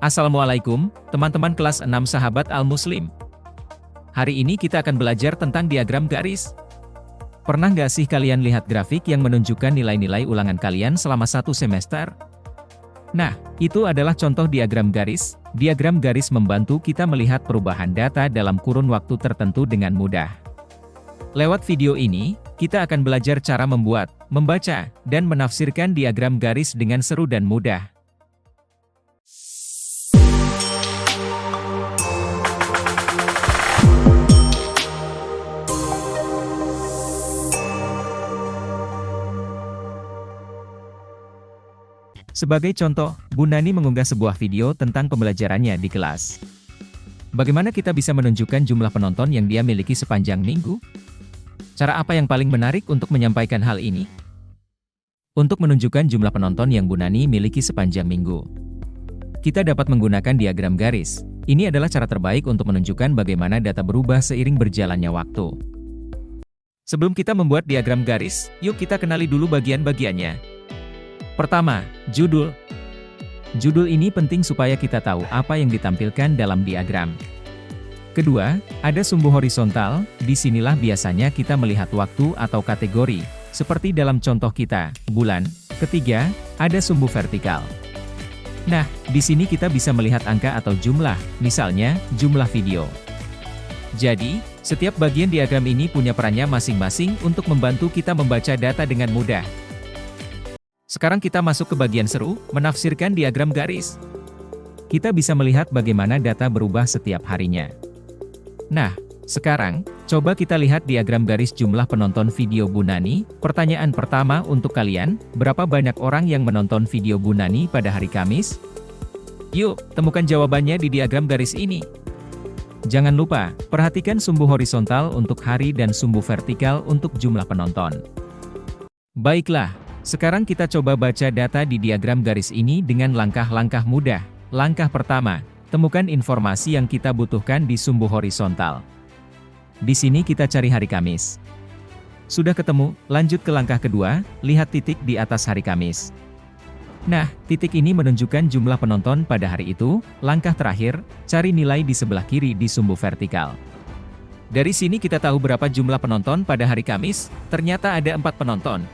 Assalamualaikum, teman-teman kelas 6 sahabat Al-Muslim. Hari ini kita akan belajar tentang diagram garis. Pernah nggak sih kalian lihat grafik yang menunjukkan nilai-nilai ulangan kalian selama satu semester? Nah, itu adalah contoh diagram garis. Diagram garis membantu kita melihat perubahan data dalam kurun waktu tertentu dengan mudah. Lewat video ini, kita akan belajar cara membuat, membaca, dan menafsirkan diagram garis dengan seru dan mudah. Sebagai contoh, Bu Nani mengunggah sebuah video tentang pembelajarannya di kelas. Bagaimana kita bisa menunjukkan jumlah penonton yang dia miliki sepanjang minggu? Cara apa yang paling menarik untuk menyampaikan hal ini? Untuk menunjukkan jumlah penonton yang Bu Nani miliki sepanjang minggu, kita dapat menggunakan diagram garis. Ini adalah cara terbaik untuk menunjukkan bagaimana data berubah seiring berjalannya waktu. Sebelum kita membuat diagram garis, yuk kita kenali dulu bagian-bagiannya. Pertama, judul. Judul ini penting supaya kita tahu apa yang ditampilkan dalam diagram. Kedua, ada sumbu horizontal. Disinilah biasanya kita melihat waktu atau kategori, seperti dalam contoh kita, bulan. Ketiga, ada sumbu vertikal. Nah, di sini kita bisa melihat angka atau jumlah, misalnya, jumlah video. Jadi, setiap bagian diagram ini punya perannya masing-masing untuk membantu kita membaca data dengan mudah. Sekarang kita masuk ke bagian seru, menafsirkan diagram garis. Kita bisa melihat bagaimana data berubah setiap harinya. Nah, sekarang, coba kita lihat diagram garis jumlah penonton video Bu Nani. Pertanyaan pertama untuk kalian, berapa banyak orang yang menonton video Bu Nani pada hari Kamis? Yuk, temukan jawabannya di diagram garis ini. Jangan lupa, perhatikan sumbu horizontal untuk hari dan sumbu vertikal untuk jumlah penonton. Baiklah. Sekarang kita coba baca data di diagram garis ini dengan langkah-langkah mudah. Langkah pertama, temukan informasi yang kita butuhkan di sumbu horizontal. Di sini kita cari hari Kamis. Sudah ketemu, lanjut ke langkah kedua, lihat titik di atas hari Kamis. Nah, titik ini menunjukkan jumlah penonton pada hari itu. Langkah terakhir, cari nilai di sebelah kiri di sumbu vertikal. Dari sini kita tahu berapa jumlah penonton pada hari Kamis, ternyata ada 4 penonton.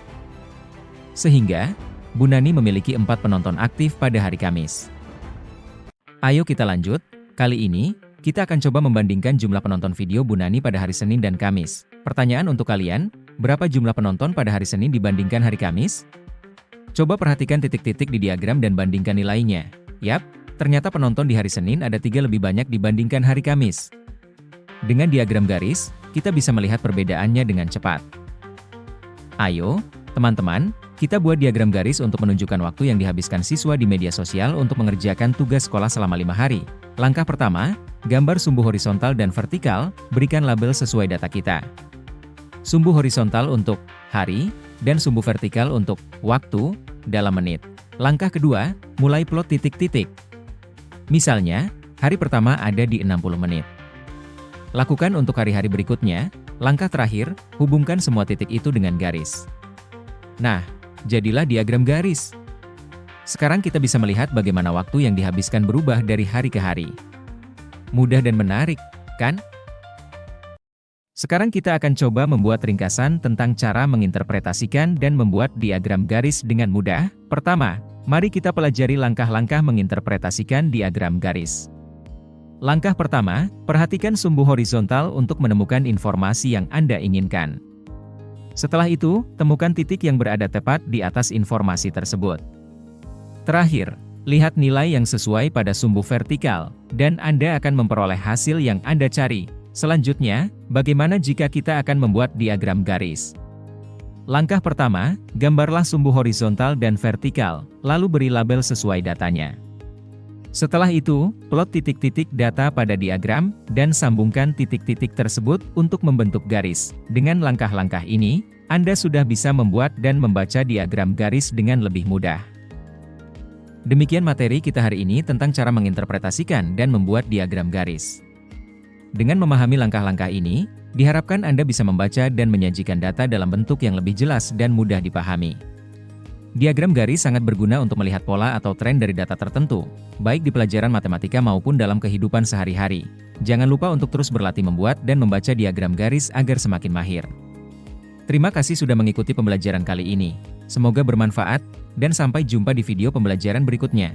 Sehingga, Bu Nani memiliki 4 penonton aktif pada hari Kamis. Ayo kita lanjut, kali ini, kita akan coba membandingkan jumlah penonton video Bu Nani pada hari Senin dan Kamis. Pertanyaan untuk kalian, berapa jumlah penonton pada hari Senin dibandingkan hari Kamis? Coba perhatikan titik-titik di diagram dan bandingkan nilainya. Yap, ternyata penonton di hari Senin ada 3 lebih banyak dibandingkan hari Kamis. Dengan diagram garis, kita bisa melihat perbedaannya dengan cepat. Ayo, teman-teman, kita buat diagram garis untuk menunjukkan waktu yang dihabiskan siswa di media sosial untuk mengerjakan tugas sekolah selama 5 hari. Langkah pertama, gambar sumbu horizontal dan vertikal, berikan label sesuai data kita. Sumbu horizontal untuk hari, dan sumbu vertikal untuk waktu dalam menit. Langkah kedua, mulai plot titik-titik. Misalnya, hari pertama ada di 60 menit. Lakukan untuk hari-hari berikutnya. Langkah terakhir, hubungkan semua titik itu dengan garis. Nah, jadilah diagram garis. Sekarang kita bisa melihat bagaimana waktu yang dihabiskan berubah dari hari ke hari. Mudah dan menarik, kan? Sekarang kita akan coba membuat ringkasan tentang cara menginterpretasikan dan membuat diagram garis dengan mudah. Pertama, mari kita pelajari langkah-langkah menginterpretasikan diagram garis. Langkah pertama, perhatikan sumbu horizontal untuk menemukan informasi yang Anda inginkan. Setelah itu, temukan titik yang berada tepat di atas informasi tersebut. Terakhir, lihat nilai yang sesuai pada sumbu vertikal, dan Anda akan memperoleh hasil yang Anda cari. Selanjutnya, bagaimana jika kita akan membuat diagram garis? Langkah pertama, gambarlah sumbu horizontal dan vertikal, lalu beri label sesuai datanya. Setelah itu, plot titik-titik data pada diagram, dan sambungkan titik-titik tersebut untuk membentuk garis. Dengan langkah-langkah ini, Anda sudah bisa membuat dan membaca diagram garis dengan lebih mudah. Demikian materi kita hari ini tentang cara menginterpretasikan dan membuat diagram garis. Dengan memahami langkah-langkah ini, diharapkan Anda bisa membaca dan menyajikan data dalam bentuk yang lebih jelas dan mudah dipahami. Diagram garis sangat berguna untuk melihat pola atau tren dari data tertentu, baik di pelajaran matematika maupun dalam kehidupan sehari-hari. Jangan lupa untuk terus berlatih membuat dan membaca diagram garis agar semakin mahir. Terima kasih sudah mengikuti pembelajaran kali ini. Semoga bermanfaat, dan sampai jumpa di video pembelajaran berikutnya.